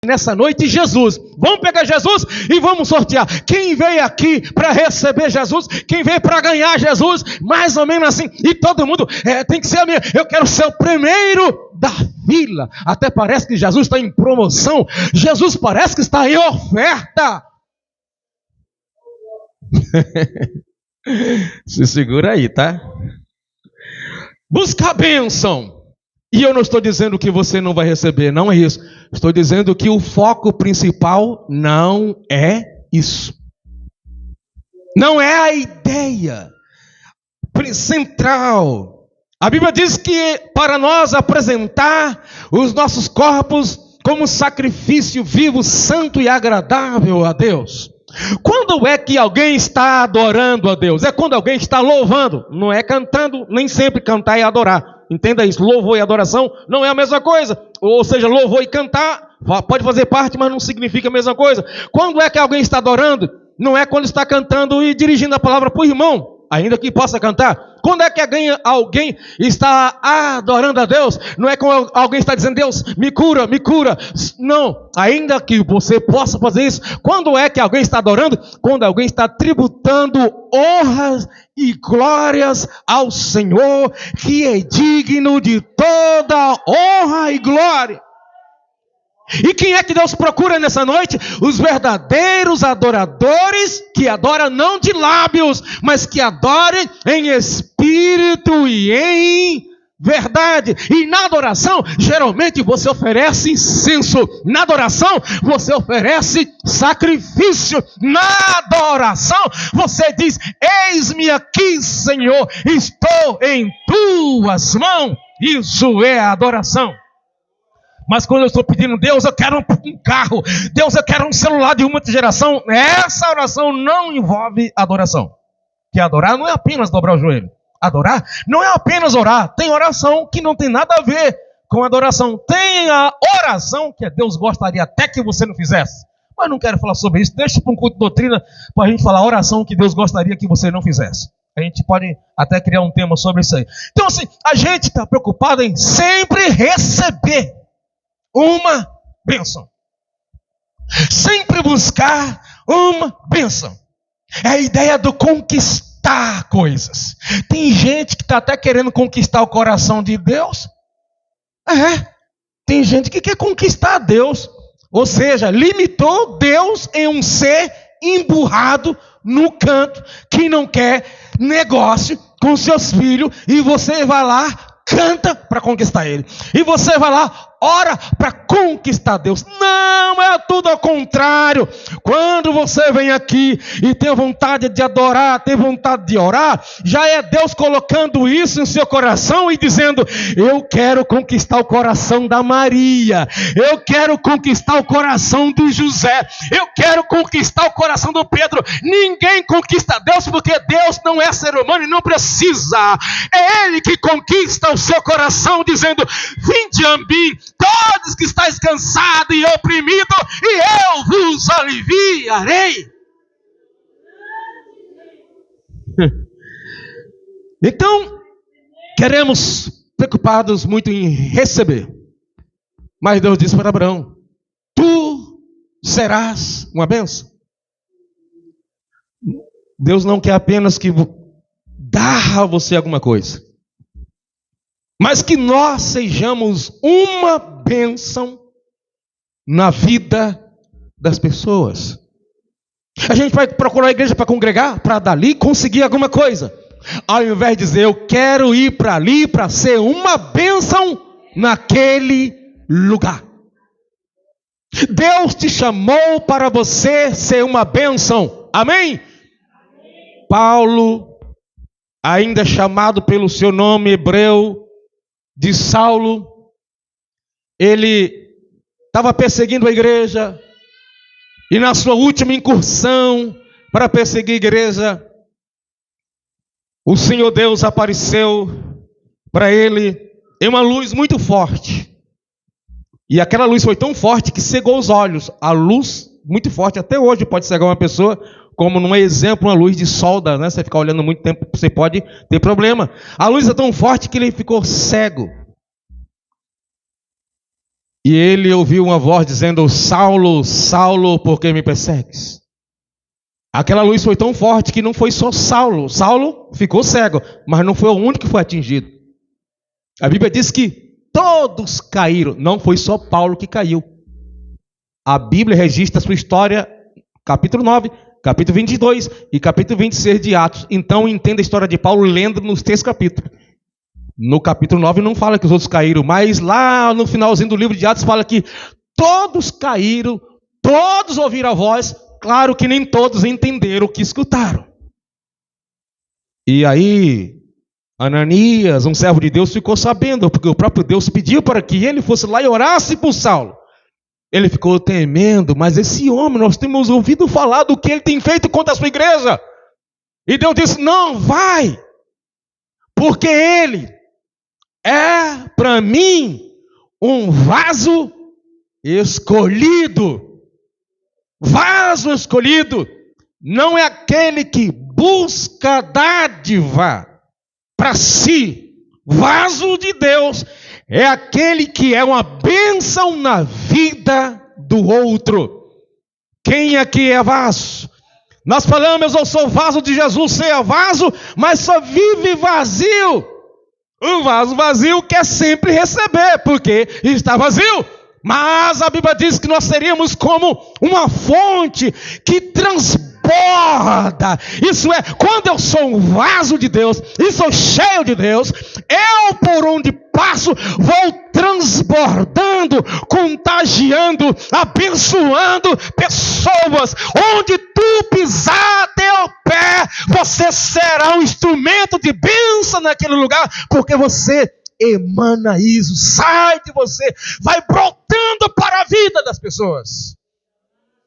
nessa noite Jesus. Vamos pegar Jesus e vamos sortear. Quem veio aqui para receber Jesus? Quem veio para ganhar Jesus? Mais ou menos assim. E todo mundo tem que ser a minha. Eu quero ser o primeiro da fila. Até parece que Jesus está em promoção. Jesus parece que está em oferta. Se segura aí, tá? Busca a bênção. E eu não estou dizendo que você não vai receber, não é isso. Estou dizendo que o foco principal não é isso. Não é a ideia central. A Bíblia diz que para nós apresentar os nossos corpos como sacrifício vivo, santo e agradável a Deus. Quando é que alguém está adorando a Deus? É quando alguém está louvando, não é cantando, nem sempre cantar e adorar. Entenda isso, louvor e adoração não é a mesma coisa. Ou seja, louvor e cantar pode fazer parte, mas não significa a mesma coisa. Quando é que alguém está adorando? Não é quando está cantando e dirigindo a palavra para o irmão, ainda que possa cantar. Quando é que alguém está adorando a Deus? Não é quando alguém está dizendo, Deus, me cura, me cura. Não, ainda que você possa fazer isso. Quando é que alguém está adorando? Quando alguém está tributando honras e glórias ao Senhor, que é digno de toda honra e glória. E quem é que Deus procura nessa noite? Os verdadeiros adoradores, que adoram não de lábios, mas que adorem em espírito e em verdade. E na adoração, geralmente você oferece incenso. Na adoração, você oferece sacrifício. Na adoração, você diz, eis-me aqui, Senhor, estou em tuas mãos. Isso é a adoração. Mas quando eu estou pedindo, Deus, eu quero um carro, Deus, eu quero um celular de última geração, essa oração não envolve adoração. Que adorar não é apenas dobrar o joelho. Adorar não é apenas orar. Tem oração que não tem nada a ver com adoração. Tem a oração que Deus gostaria até que você não fizesse. Mas não quero falar sobre isso. Deixa para um culto de doutrina para a gente falar a oração que Deus gostaria que você não fizesse. A gente pode até criar um tema sobre isso aí. Então assim, a gente está preocupado em sempre receber uma bênção. Sempre buscar uma bênção. É a ideia do conquistar coisas. Tem gente que está até querendo conquistar o coração de Deus. Tem gente que quer conquistar Deus. Ou seja, limitou Deus em um ser emburrado no canto, que não quer negócio com seus filhos, e você vai lá, canta para conquistar ele. E você vai lá, ora para conquistar Deus. Não, é tudo ao contrário. Quando você vem aqui e tem vontade de adorar, tem vontade de orar, já é Deus colocando isso em seu coração e dizendo, eu quero conquistar o coração da Maria, eu quero conquistar o coração do José, eu quero conquistar o coração do Pedro. Ninguém conquista Deus, porque Deus não é ser humano e não precisa. É Ele que conquista o seu coração, dizendo, vinde a mim, todos que estáis cansados e oprimidos, e eu vos aliviarei. Então, queremos preocupados muito em receber. Mas Deus disse para Abraão, tu serás uma bênção. Deus não quer apenas que dar a você alguma coisa, mas que nós sejamos uma bênção na vida das pessoas. A gente vai procurar a igreja para congregar, para dali conseguir alguma coisa, ao invés de dizer, eu quero ir para ali para ser uma bênção naquele lugar. Deus te chamou para você ser uma bênção. Amém? Paulo, ainda chamado pelo seu nome hebreu de Saulo, ele estava perseguindo a igreja, e na sua última incursão para perseguir a igreja, o Senhor Deus apareceu para ele em uma luz muito forte, e aquela luz foi tão forte que cegou os olhos. A luz muito forte até hoje pode cegar uma pessoa, como num exemplo, uma luz de solda, né? Você ficar olhando muito tempo, você pode ter problema. A luz é tão forte que ele ficou cego. E ele ouviu uma voz dizendo: Saulo, Saulo, por que me persegues? Aquela luz foi tão forte que não foi só Saulo. Saulo ficou cego, mas não foi o único que foi atingido. A Bíblia diz que todos caíram, não foi só Paulo que caiu. A Bíblia registra a sua história, capítulo 9, capítulo 22 e capítulo 26 de Atos. Então entenda a história de Paulo lendo nos 3 capítulos. No capítulo 9 não fala que os outros caíram, mas lá no finalzinho do livro de Atos fala que todos caíram, todos ouviram a voz, claro que nem todos entenderam o que escutaram. E aí, Ananias, um servo de Deus, ficou sabendo, porque o próprio Deus pediu para que ele fosse lá e orasse por Saulo. Ele ficou temendo, mas esse homem, nós temos ouvido falar do que ele tem feito contra a sua igreja. E Deus disse: não, vai, porque ele é para mim um vaso escolhido. Vaso escolhido não é aquele que busca dádiva para si. Vaso de Deus é aquele que é uma bênção na vida do outro. Quem aqui é vaso? Nós falamos: eu sou vaso de Jesus, você é vaso, mas só vive vazio. Um vaso vazio quer sempre receber, porque está vazio. Mas a Bíblia diz que nós seríamos como uma fonte que transborda. Isso é, quando eu sou um vaso de Deus e sou cheio de Deus, eu por onde passo vou transbordando, contagiando, abençoando pessoas. Onde tu pisar teu pé, você será um instrumento de bênção naquele lugar, porque você emana isso, sai de você, vai brotando para a vida das pessoas.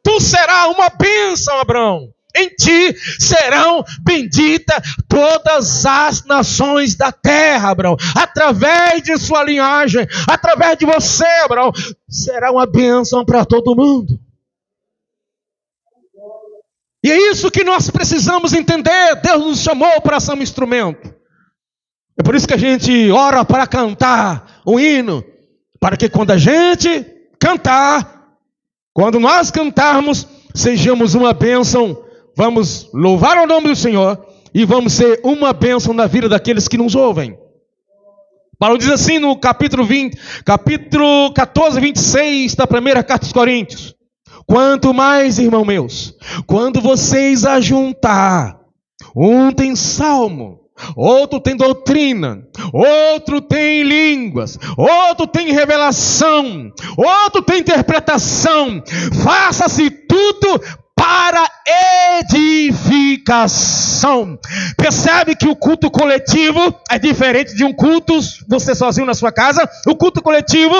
Tu serás uma bênção, Abraão. Em ti serão benditas todas as nações da terra, Abraão. Através de sua linhagem, através de você, Abraão, será uma bênção para todo mundo. E é isso que nós precisamos entender. Deus nos chamou para ser um instrumento. É por isso que a gente ora para cantar um hino, para que quando a gente cantar, quando nós cantarmos, sejamos uma bênção. Vamos louvar o nome do Senhor e vamos ser uma bênção na vida daqueles que nos ouvem. Paulo diz assim no capítulo 14, 26 da primeira carta aos Coríntios: quanto mais, irmãos meus, quando vocês ajuntar, um tem salmo, outro tem doutrina, outro tem línguas, outro tem revelação, outro tem interpretação, faça-se tudo para edificação. Percebe que o culto coletivo é diferente de um culto você sozinho na sua casa. O culto coletivo,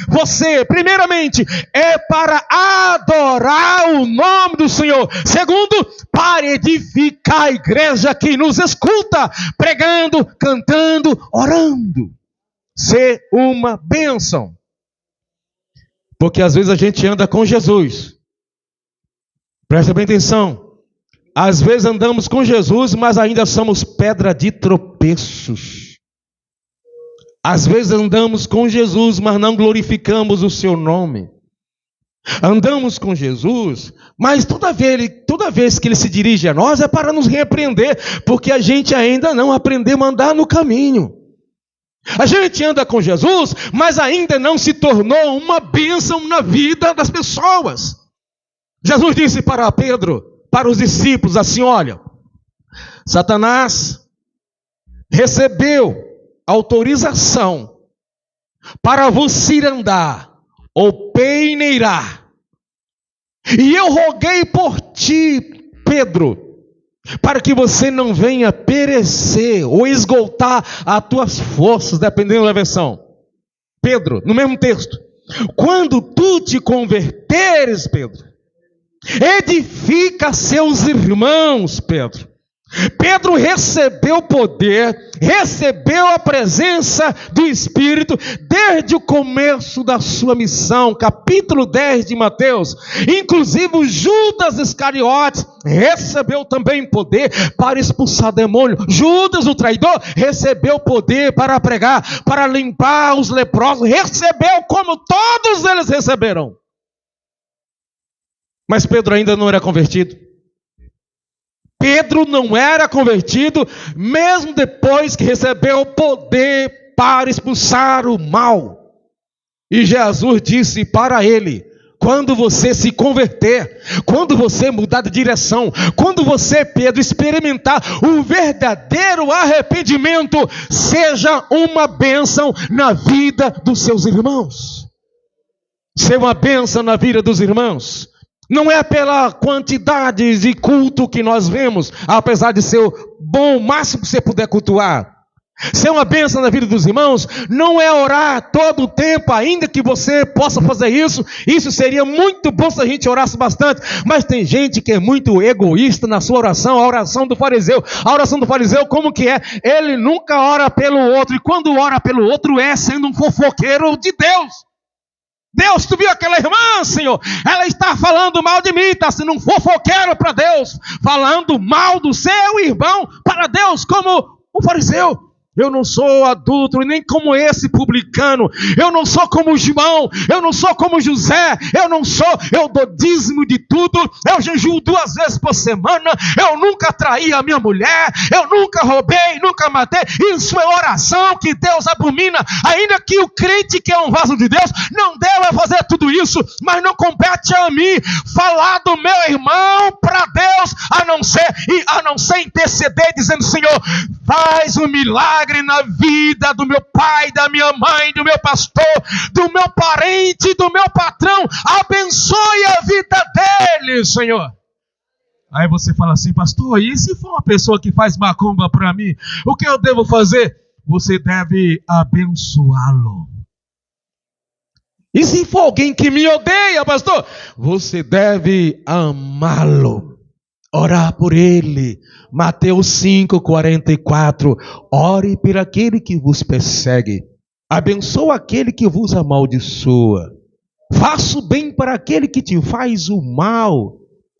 você primeiramente é para adorar o nome do Senhor. Segundo, para edificar a igreja que nos escuta, pregando, cantando, orando. Ser uma bênção. Porque às vezes a gente anda com Jesus. Presta bem atenção. Às vezes andamos com Jesus, mas ainda somos pedra de tropeços. Às vezes andamos com Jesus, mas não glorificamos o seu nome. Andamos com Jesus, mas toda vez que ele se dirige a nós é para nos repreender, porque a gente ainda não aprendeu a andar no caminho. A gente anda com Jesus, mas ainda não se tornou uma bênção na vida das pessoas. Jesus disse para Pedro, para os discípulos, assim: olha, Satanás recebeu autorização para vos cirandar ou peneirar. E eu roguei por ti, Pedro, para que você não venha perecer ou esgotar as tuas forças, dependendo da versão. Pedro, no mesmo texto: quando tu te converteres, Pedro, edifica seus irmãos, Pedro. Pedro recebeu poder recebeu a presença do Espírito desde o começo da sua missão. Capítulo 10 de Mateus. Inclusive o Judas Iscariotes recebeu também poder para expulsar demônio. Judas, o traidor, recebeu poder para pregar, para limpar os leprosos. Recebeu como todos eles receberam. Mas Pedro ainda não era convertido. Pedro não era convertido, mesmo depois que recebeu o poder para expulsar o mal. E Jesus disse para ele: quando você se converter, quando você mudar de direção, quando você, Pedro, experimentar o verdadeiro arrependimento, seja uma bênção na vida dos seus irmãos. Seja uma bênção na vida dos irmãos. Não é pela quantidade de culto que nós vemos, apesar de ser bom, o máximo que você puder cultuar. Ser uma bênção na vida dos irmãos não é orar todo o tempo, ainda que você possa fazer isso. Isso seria muito bom se a gente orasse bastante. Mas tem gente que é muito egoísta na sua oração. A oração do fariseu. A oração do fariseu, como que é? Ele nunca ora pelo outro. E quando ora pelo outro é sendo um fofoqueiro de Deus. Deus, tu viu aquela irmã, Senhor? Ela está falando mal de mim, está sendo um fofoqueiro para Deus, falando mal do seu irmão para Deus, como o fariseu. Eu não sou adúltero, nem como esse publicano. Eu não sou como João. Eu não sou como José. Eu dou dízimo de tudo. Eu jejuo 2 vezes por semana. Eu nunca traí a minha mulher. Eu nunca roubei, nunca matei. Isso é oração que Deus abomina. Ainda que o crente que é um vaso de Deus não deva fazer tudo isso. Mas não compete a mim falar do meu irmão para Deus, a não ser interceder dizendo: Senhor, faz um milagre na vida do meu pai, da minha mãe, do meu pastor, do meu parente, do meu patrão. Abençoe a vida dele, Senhor. Aí você fala assim: pastor, e se for uma pessoa que faz macumba para mim, o que eu devo fazer? Você deve abençoá-lo. E se for alguém que me odeia, pastor? Você deve amá-lo. Orar por ele. Mateus 5:44. Ore por aquele que vos persegue. Abençoa aquele que vos amaldiçoa. Faça o bem para aquele que te faz o mal,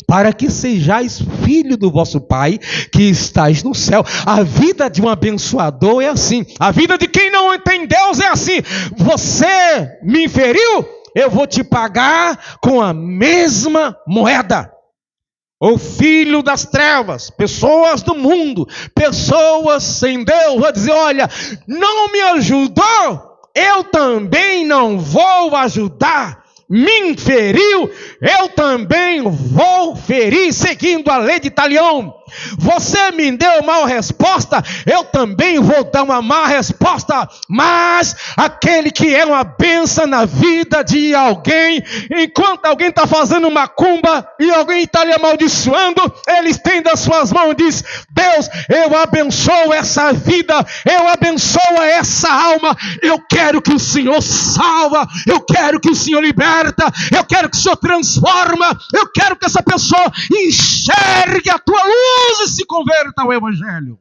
para que sejais filho do vosso Pai que estais no céu. A vida de um abençoador é assim. A vida de quem não tem Deus é assim. Você me feriu, eu vou te pagar com a mesma moeda. O filho das trevas, pessoas do mundo, pessoas sem Deus, vai dizer: olha, não me ajudou, eu também não vou ajudar. Me feriu, eu também vou ferir, seguindo a lei de Talião. Você me deu mal resposta, eu também vou dar uma má resposta. Mas aquele que é uma bênção na vida de alguém, enquanto alguém está fazendo macumba e alguém está lhe amaldiçoando, ele estende as suas mãos e diz: Deus, eu abençoo essa vida, eu abençoo essa alma. Eu quero que o Senhor salva, eu quero que o Senhor liberta, eu quero que o Senhor transforma, eu quero que essa pessoa enxergue a tua luz e se converta ao Evangelho.